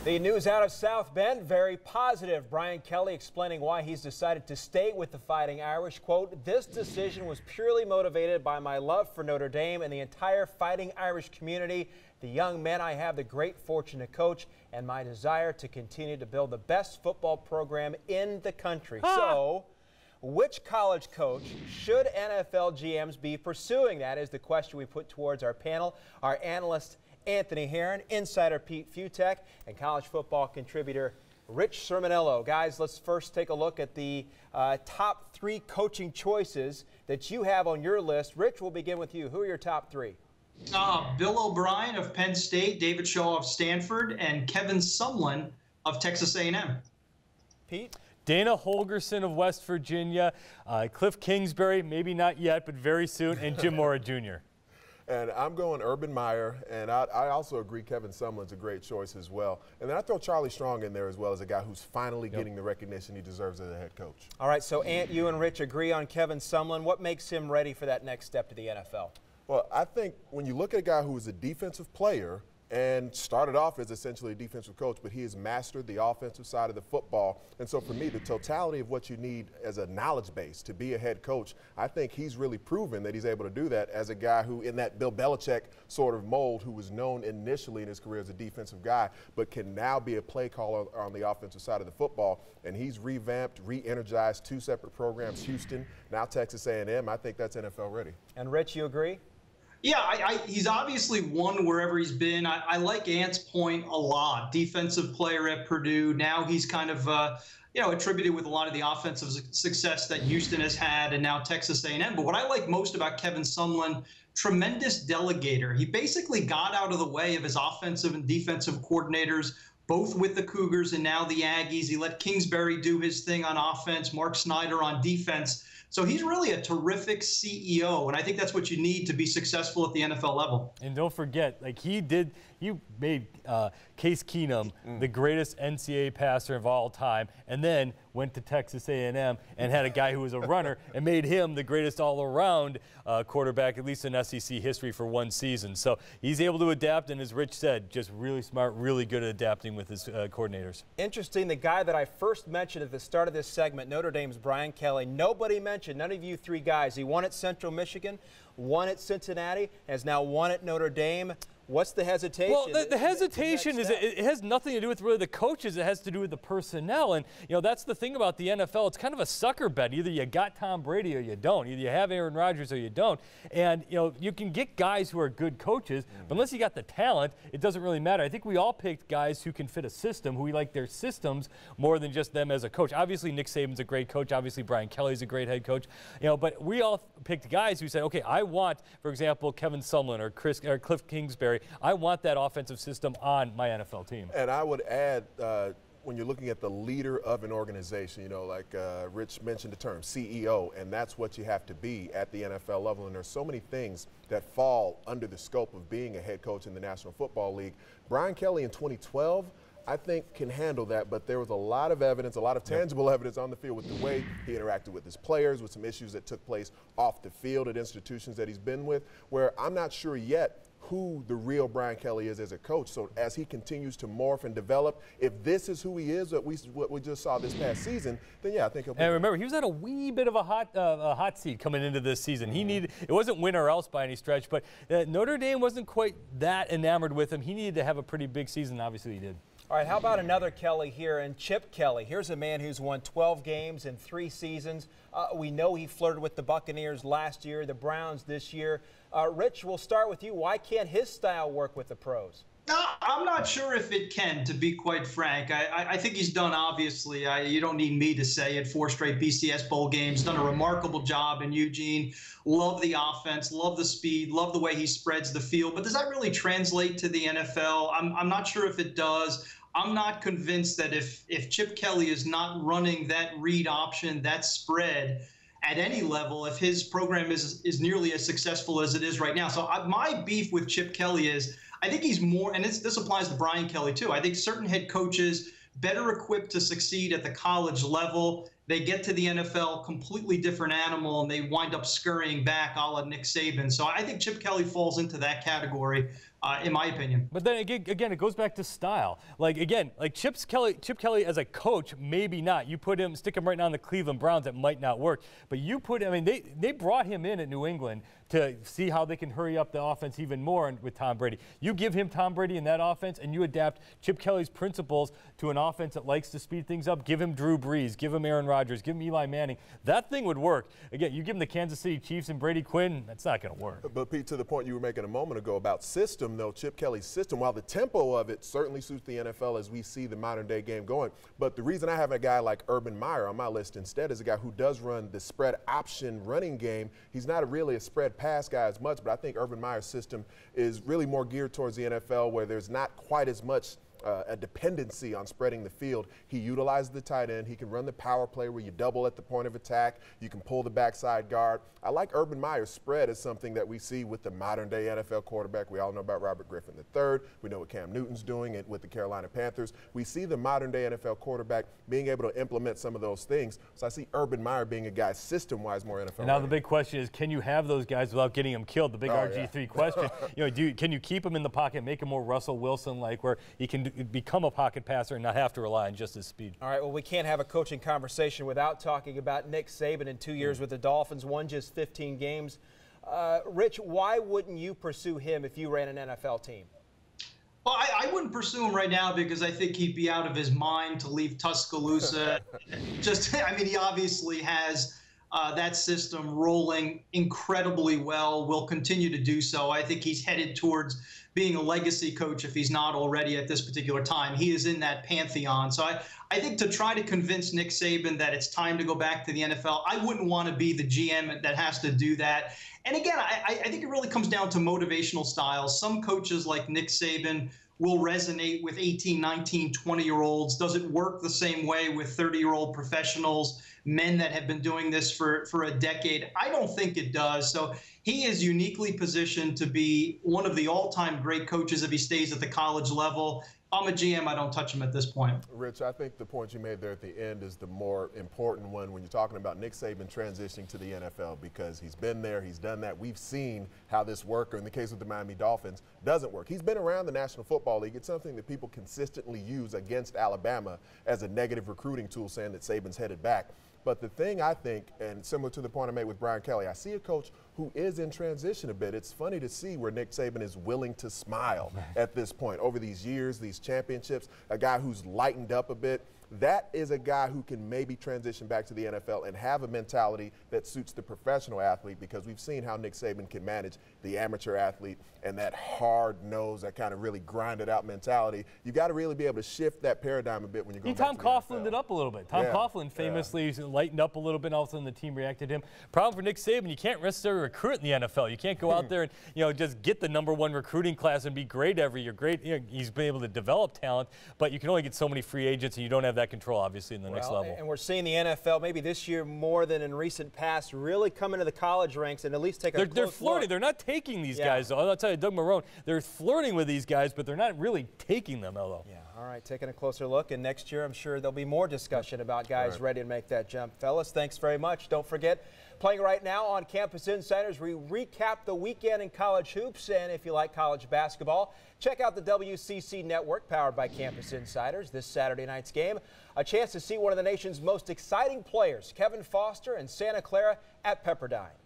The news out of South Bend, very positive. Brian Kelly explaining why he's decided to stay with the Fighting Irish. Quote, "This decision was purely motivated by my love for Notre Dame and the entire Fighting Irish community, the young men I have the great fortune to coach, and my desire to continue to build the best football program in the country." So, which college coach should NFL GMs be pursuing? That is the question we put towards our panel. Our analyst Anthony Herron, insider Pete Futek, and college football contributor Rich Sermonello. Guys, let's first take a look at the top 3 coaching choices that you have on your list. Rich, we'll begin with you. Who are your top 3? Bill O'Brien of Penn State, David Shaw of Stanford, and Kevin Sumlin of Texas A&M. Pete? Dana Holgorsen of West Virginia, Cliff Kingsbury, maybe not yet, but very soon, and Jim Mora Jr. And I'm going Urban Meyer, and I also agree Kevin Sumlin's a great choice as well. And then I throw Charlie Strong in there as well as a guy who's finally getting the recognition he deserves as a head coach. All right, so Ant, you and Rich agree on Kevin Sumlin. What makes him ready for that next step to the NFL? Well, I think when you look at a guy who is a defensive player and started off as essentially a defensive coach, but he has mastered the offensive side of the football. And so for me, the totality of what you need as a knowledge base to be a head coach, I think he's really proven that he's able to do that as a guy who, in that Bill Belichick sort of mold, who was known initially in his career as a defensive guy, but can now be a play caller on the offensive side of the football. And he's revamped, re-energized 2 separate programs, Houston, now Texas A&M. I think that's NFL ready. And Rich, you agree? Yeah, he's obviously won wherever he's been. I like Ant's point a lot. Defensive player at Purdue. Now he's kind of, attributed with a lot of the offensive success that Houston has had, and now Texas A&M. But what I like most about Kevin Sumlin, tremendous delegator. He basically got out of the way of his offensive and defensive coordinators, both with the Cougars and now the Aggies. He let Kingsbury do his thing on offense, Mark Snyder on defense. So he's really a terrific CEO, and I think that's what you need to be successful at the NFL level. And don't forget, like he made Case Keenum the greatest NCAA passer of all time, and then went to Texas A&M and had a guy who was a runner and made him the greatest all-around quarterback, at least in SEC history, for 1 season. So he's able to adapt, and as Rich said, just really smart, really good at adapting with his coordinators. Interesting, the guy that I first mentioned at the start of this segment, Notre Dame's Brian Kelly, nobody mentioned, none of you 3 guys. He won at Central Michigan, won at Cincinnati, has now won at Notre Dame. What's the hesitation? Well, the hesitation is it has nothing to do with really the coaches. It has to do with the personnel. And, that's the thing about the NFL. It's kind of a sucker bet. Either you got Tom Brady or you don't. Either you have Aaron Rodgers or you don't. And, you can get guys who are good coaches, but unless you got the talent, it doesn't really matter. I think we all picked guys who can fit a system, who we like their systems more than just them as a coach. Obviously, Nick Saban's a great coach. Obviously, Brian Kelly's a great head coach. But we all picked guys who said, okay, I want, for example, Kevin Sumlin or Cliff Kingsbury. I want that offensive system on my NFL team. And I would add, when you're looking at the leader of an organization, like Rich mentioned the term CEO, and that's what you have to be at the NFL level. And there's so many things that fall under the scope of being a head coach in the National Football League. Brian Kelly in 2012, I think, can handle that, but there was a lot of evidence, a lot of tangible evidence on the field with the way he interacted with his players, with some issues that took place off the field at institutions that he's been with, where I'm not sure yet who the real Brian Kelly is as a coach. So as he continues to morph and develop, if this is who he is, what we just saw this past season, then yeah, I think he'll be. And remember, he was at a wee bit of a hot seat coming into this season. He needed, it wasn't win or else by any stretch, but Notre Dame wasn't quite that enamored with him. He needed to have a pretty big season. Obviously, he did. All right, how about another Kelly here, and Chip Kelly. Here's a man who's won 12 games in 3 seasons. We know he flirted with the Buccaneers last year, the Browns this year. Rich, we'll start with you. Why can't his style work with the pros? I'm not sure if it can, to be quite frank. I think he's done, obviously. You don't need me to say it. 4 straight BCS bowl games, done a remarkable job in Eugene. Love the offense, love the speed, love the way he spreads the field. But does that really translate to the NFL? I'm not sure if it does. I'm not convinced that if Chip Kelly is not running that read option, that spread at any level, if his program is nearly as successful as it is right now. So my beef with Chip Kelly is I think he's more, and this applies to Brian Kelly too, I think certain head coaches better equipped to succeed at the college level. They get to the NFL, completely different animal, and they wind up scurrying back a la Nick Saban. So I think Chip Kelly falls into that category. in my opinion. But then again, it goes back to style. Like Chip Kelly as a coach, maybe not. You stick him right now in the Cleveland Browns, it might not work. But you put, I mean, they brought him in at New England to see how they can hurry up the offense even more with Tom Brady. You give him Tom Brady in that offense, and you adapt Chip Kelly's principles to an offense that likes to speed things up. Give him Drew Brees, give him Aaron Rodgers, give him Eli Manning. That thing would work. Again, you give him the Kansas City Chiefs and Brady Quinn, that's not going to work. But Pete, to the point you were making a moment ago about system, though, Chip Kelly's system, while the tempo of it certainly suits the NFL as we see the modern day game going, but the reason I have a guy like Urban Meyer on my list instead is a guy who does run the spread option running game. He's not really a spread pass guy as much, but I think Urban Meyer's system is really more geared towards the NFL where there's not quite as much a dependency on spreading the field. He utilizes the tight end. He can run the power play where you double at the point of attack. You can pull the backside guard. I like Urban Meyer's spread as something that we see with the modern day NFL quarterback. We all know about Robert Griffin III. We know what Cam Newton's doing with the Carolina Panthers. We see the modern day NFL quarterback being able to implement some of those things. So I see Urban Meyer being a guy system-wise more NFL. And now the big question is, can you have those guys without getting them killed? The big RG3 question. Can you keep him in the pocket, make him more Russell Wilson-like, where he can become a pocket passer and not have to rely on just his speed? All right, well, we can't have a coaching conversation without talking about Nick Saban in 2 years with the Dolphins, won just 15 games. Rich, why wouldn't you pursue him if you ran an NFL team? Well, I wouldn't pursue him right now because I think he'd be out of his mind to leave Tuscaloosa. He obviously has that system rolling incredibly well, will continue to do so. I think he's headed towards being a legacy coach if he's not already at this particular time. He is in that pantheon. So I think to try to convince Nick Saban that it's time to go back to the NFL, I wouldn't want to be the GM that has to do that. And again, I think it really comes down to motivational styles. Some coaches like Nick Saban will resonate with 18, 19, 20-year-olds. Does it work the same way with 30-year-old professionals, men that have been doing this for a decade? I don't think it does. So he is uniquely positioned to be one of the all-time great coaches if he stays at the college level. I'm a GM. I don't touch him at this point. Rich, I think the point you made there at the end is the more important one when you're talking about Nick Saban transitioning to the NFL, because he's been there, he's done that. We've seen how this works, or in the case of the Miami Dolphins, doesn't work. He's been around the National Football League. It's something that people consistently use against Alabama as a negative recruiting tool, saying that Saban's headed back. But the thing I think, and similar to the point I made with Brian Kelly, I see a coach who is in transition a bit. It's funny to see where Nick Saban is willing to smile at this point over these years, these championships, a guy who's lightened up a bit. That is a guy who can maybe transition back to the NFL and have a mentality that suits the professional athlete, because we've seen how Nick Saban can manage the amateur athlete and that hard nose, that kind of really grinded out mentality. You got to really be able to shift that paradigm a bit when you go back to the NFL. Tom Coughlin'd it up a little bit. Tom Coughlin famously lightened up a little bit, and all of a sudden the team reacted to him. Problem for Nick Saban, you can't necessarily recruit in the NFL. You can't go out there and just get the #1 recruiting class and be great every year. Great, he's been able to develop talent, but you can only get so many free agents, and you don't have that control, obviously, in the next level. And we're seeing the NFL, maybe this year more than in recent past, really come into the college ranks and at least take a close look. They're flirting. They're not taking these guys, though. I'll tell you, Doug Marrone, they're flirting with these guys, but they're not really taking them, though. Yeah, all right, taking a closer look. And next year, I'm sure there'll be more discussion about guys ready to make that jump. Fellas, thanks very much. Don't forget, playing right now on Campus Insiders, we recap the weekend in college hoops. And if you like college basketball, check out the WCC Network, powered by Campus Insiders. This Saturday night's game, a chance to see one of the nation's most exciting players, Kevin Foster and Santa Clara, at Pepperdine.